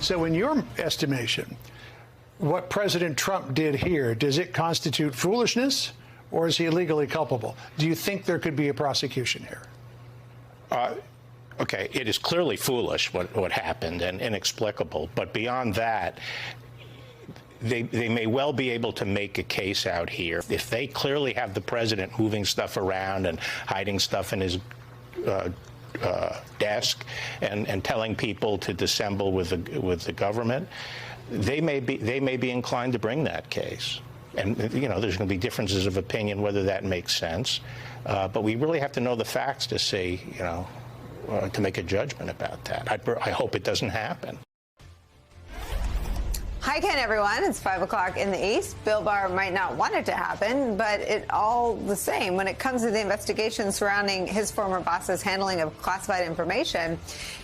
So in your estimation, what President Trump did here, does it constitute foolishness or is he legally culpable? Do you think there could be a prosecution here? Okay, it is clearly foolish what happened and inexplicable. But beyond that, they may well be able to make a case out here. If they clearly have the president moving stuff around and hiding stuff in his desk and telling people to dissemble with the government, they may be inclined to bring that case. And, you know, there's going to be differences of opinion whether that makes sense. But we really have to know the facts to see, you know, to make a judgment about that. I hope it doesn't happen. Hi again, everyone. It's 5 o'clock in the East. Bill Barr might not want it to happen, but it all the same. When it comes to the investigation surrounding his former boss's handling of classified information,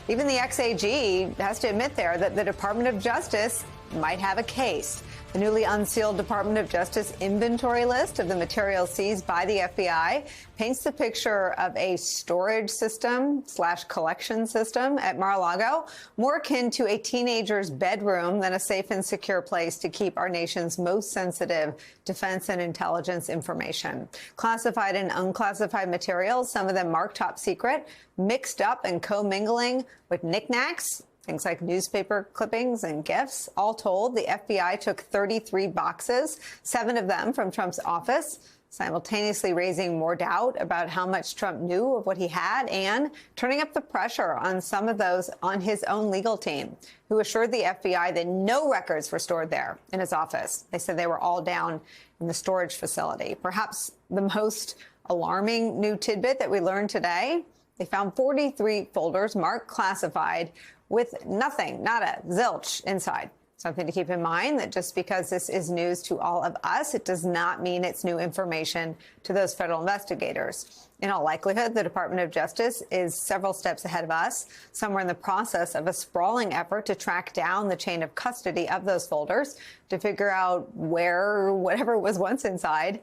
even the ex-AG has to admit there that the Department of Justice might have a case. The newly unsealed Department of Justice inventory list of the materials seized by the FBI paints the picture of a storage system / collection system at Mar-a-Lago, more akin to a teenager's bedroom than a safe and secure place to keep our nation's most sensitive defense and intelligence information. Classified and unclassified materials, some of them marked top secret, mixed up and commingling with knickknacks, things like newspaper clippings and gifts. All told, the FBI took 33 boxes, 7 of them from Trump's office, simultaneously raising more doubt about how much Trump knew of what he had and turning up the pressure on some of those on his own legal team, who assured the FBI that no records were stored there in his office. They said they were all down in the storage facility. Perhaps the most alarming new tidbit that we learned today, they found 43 folders marked classified with nothing, not a zilch inside. Something to keep in mind that just because this is news to all of us, it does not mean it's new information to those federal investigators. In all likelihood, the Department of Justice is several steps ahead of us. Some are in the process of a sprawling effort to track down the chain of custody of those folders to figure out where whatever was once inside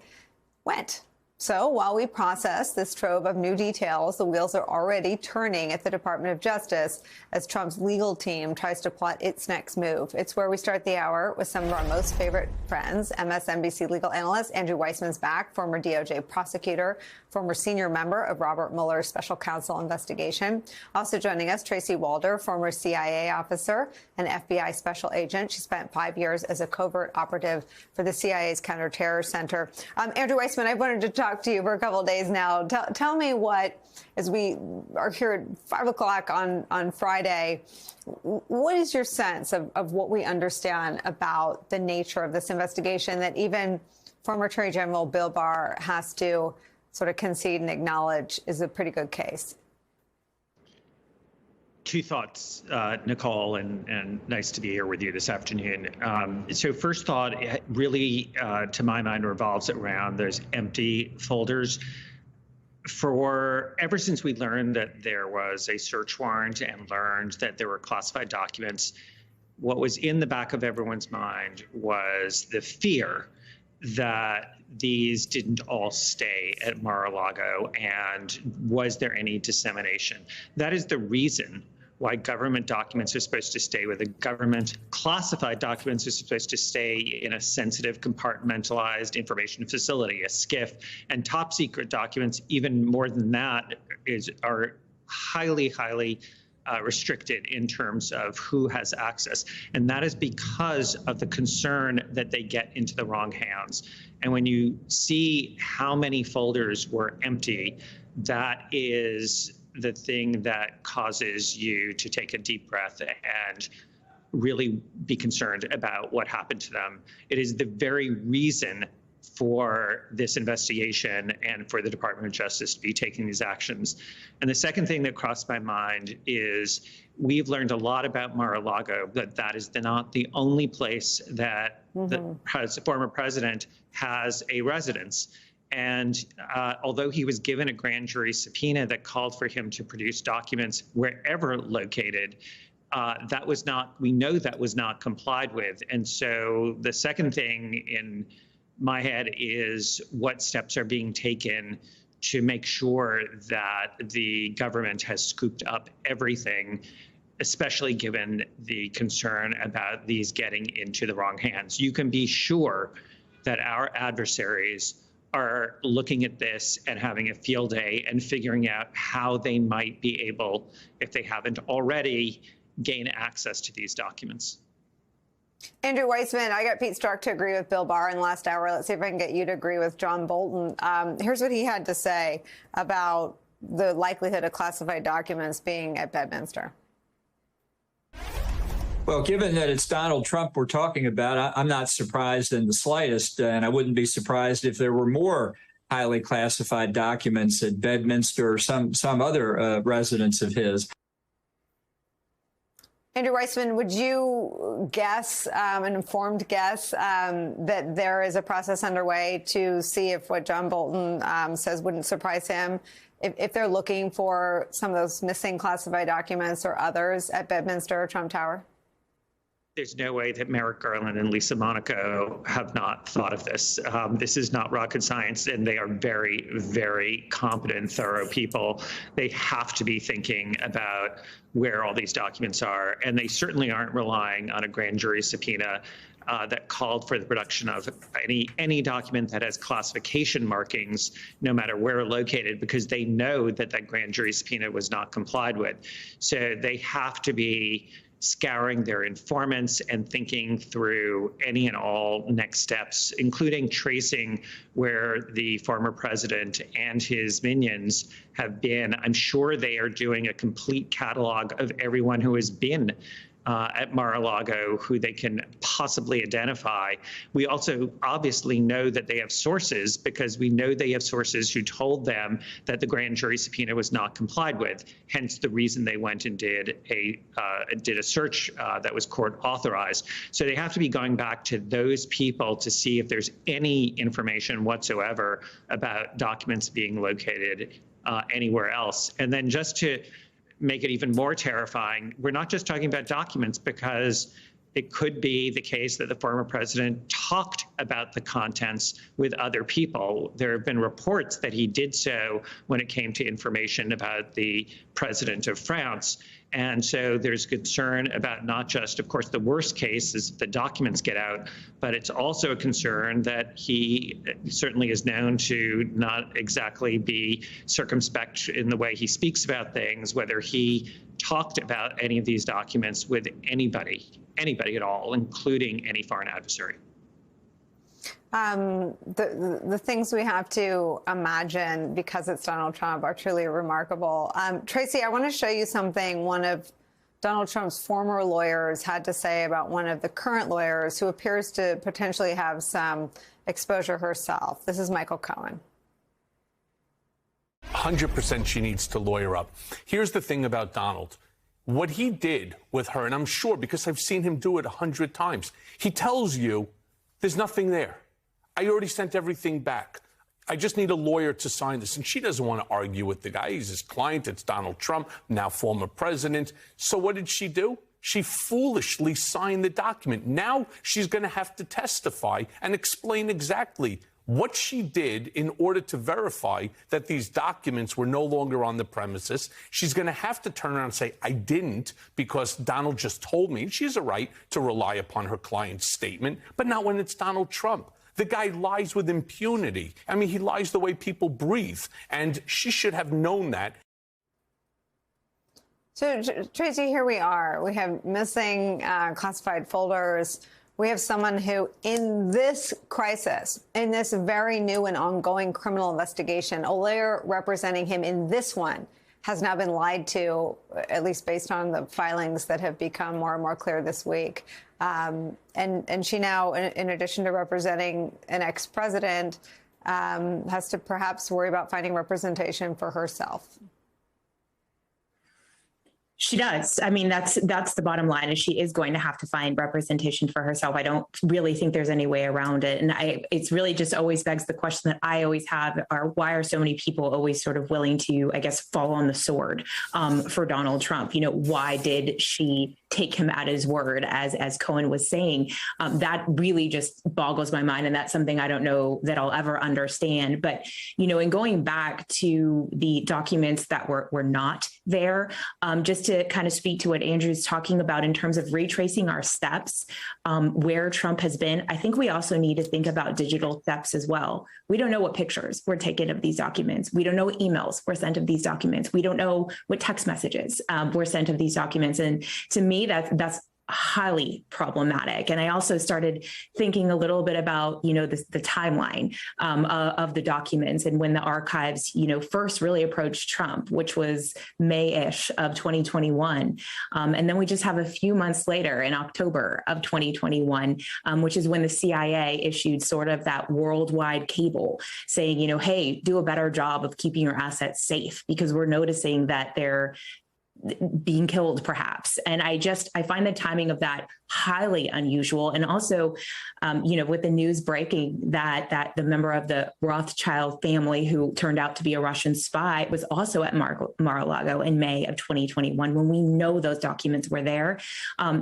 went. So while we process this trove of new details, the wheels are already turning at the Department of Justice as Trump's legal team tries to plot its next move. It's where we start the hour with some of our most favorite friends. MSNBC legal analyst Andrew Weissman's back, former DOJ prosecutor, former senior member of Robert Mueller's special counsel investigation. Also joining us, Tracy Walder, former CIA officer and FBI special agent. She spent 5 years as a covert operative for the CIA's counterterror center. Andrew Weissman, I wanted to talk to you for a couple of days now. Tell me what, as we are here at 5 o'clock on Friday, what is your sense of what we understand about the nature of this investigation that even former Attorney General Bill Barr has to sort of concede and acknowledge is a pretty good case? Two thoughts, Nicole, and nice to be here with you this afternoon. So first thought, really, to my mind, revolves around those empty folders. Ever since we learned that there was a search warrant and learned that there were classified documents, what was in the back of everyone's mind was the fear that these didn't all stay at Mar-a-Lago, and was there any dissemination? That is the reason why government documents are supposed to stay with the government. Classified documents are supposed to stay in a sensitive, compartmentalized information facility, a SCIF, and top secret documents, even more than that, are highly restricted in terms of who has access. And that is because of the concern that they get into the wrong hands. And when you see how many folders were empty, that is the thing that causes you to take a deep breath and really be concerned about what happened to them. It is the very reason for this investigation and for the Department of Justice to be taking these actions. And the second thing that crossed my mind is we've learned a lot about Mar-a-Lago, but that is not the only place that the former president has a residence. And although he was given a grand jury subpoena that called for him to produce documents wherever located, we know that was not complied with. And so the second thing in my head is what steps are being taken to make sure that the government has scooped up everything especially given the concern about these getting into the wrong hands. You can be sure that our adversaries are looking at this and having a field day and figuring out how they might be able, if they haven't already, gain access to these documents. Andrew Weissman, I got Pete Strzok to agree with Bill Barr in the last hour. Let's see if I can get you to agree with John Bolton. Here's what he had to say about the likelihood of classified documents being at Bedminster. Well, given that it's Donald Trump we're talking about, I'm not surprised in the slightest, and I wouldn't be surprised if there were more highly classified documents at Bedminster or some other residence of his. Andrew Weissman, would you guess, an informed guess, that there is a process underway to see if what John Bolton says wouldn't surprise him, if they're looking for some of those missing classified documents or others at Bedminster or Trump Tower? There's no way that Merrick Garland and Lisa Monaco have not thought of this. This is not rocket science, and they are very, very competent, thorough people. They have to be thinking about where all these documents are, and they certainly aren't relying on a grand jury subpoena that called for the production of any document that has classification markings, no matter where located, because they know that that grand jury subpoena was not complied with. So they have to be scouring their informants and thinking through any and all next steps, including tracing where the former president and his minions have been. I'm sure they are doing a complete catalog of everyone who has been at Mar-a-Lago who they can possibly identify. We also obviously know that they have sources, because we know they have sources who told them that the grand jury subpoena was not complied with, hence the reason they went and did a search that was court authorized. So they have to be going back to those people to see if there's any information whatsoever about documents being located anywhere else. And then just to make it even more terrifying, we're not just talking about documents, because it could be the case that the former president talked about the contents with other people. There have been reports that he did so when it came to information about the president of France. And so there's concern about not just, of course, the worst case is the documents get out, but it's also a concern that he certainly is known to not exactly be circumspect in the way he speaks about things, whether he talked about any of these documents with anybody at all, including any foreign adversary. The things we have to imagine because it's Donald Trump are truly remarkable. Tracy, I want to show you something one of Donald Trump's former lawyers had to say about one of the current lawyers who appears to potentially have some exposure herself. This is Michael Cohen. 100% she needs to lawyer up. Here's the thing about Donald. What he did with her, and I'm sure because I've seen him do it 100 times, he tells you there's nothing there. I already sent everything back. I just need a lawyer to sign this. And she doesn't want to argue with the guy. He's his client. It's Donald Trump, now former president. So what did she do? She foolishly signed the document. Now she's going to have to testify and explain exactly what she did in order to verify that these documents were no longer on the premises. She's going to have to turn around and say, I didn't, because Donald just told me. She has a right to rely upon her client's statement, but not when it's Donald Trump. The guy lies with impunity. I mean, he lies the way people breathe, and she should have known that. So, Tracy, here we are. We have missing classified folders. We have someone who, in this crisis, in this very new and ongoing criminal investigation, a lawyer representing him in this one has now been lied to, at least based on the filings that have become more and more clear this week. And she now, in addition to representing an ex-president, has to perhaps worry about finding representation for herself. She does. I mean, that's the bottom line, is she is going to have to find representation for herself. I don't really think there's any way around it. And it's really just always begs the question that I always have, are why are so many people always sort of willing to, I guess, fall on the sword for Donald Trump? You know, why did she take him at his word, as Cohen was saying? That really just boggles my mind. And that's something I don't know that I'll ever understand. But, you know, in going back to the documents that were not there. Just to kind of speak to what Andrew's talking about in terms of retracing our steps, where Trump has been, I think we also need to think about digital thefts as well. We don't know what pictures were taken of these documents. We don't know what emails were sent of these documents. We don't know what text messages were sent of these documents. And to me, that's highly problematic. And I also started thinking a little bit about, the timeline of the documents and when the archives, first really approached Trump, which was May-ish of 2021. And then we just have a few months later in October of 2021, which is when the CIA issued sort of that worldwide cable saying, hey, do a better job of keeping your assets safe because we're noticing that they're being killed perhaps. And I find the timing of that highly unusual. And also, with the news breaking that the member of the Rothschild family who turned out to be a Russian spy was also at Mar-a-Lago in May of 2021, when we know those documents were there.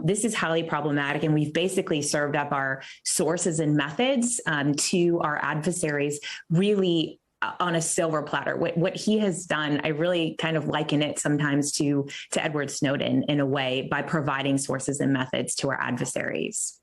This is highly problematic. And we've basically served up our sources and methods to our adversaries really on a silver platter. What he has done, I really kind of liken it sometimes to Edward Snowden in a way by providing sources and methods to our adversaries.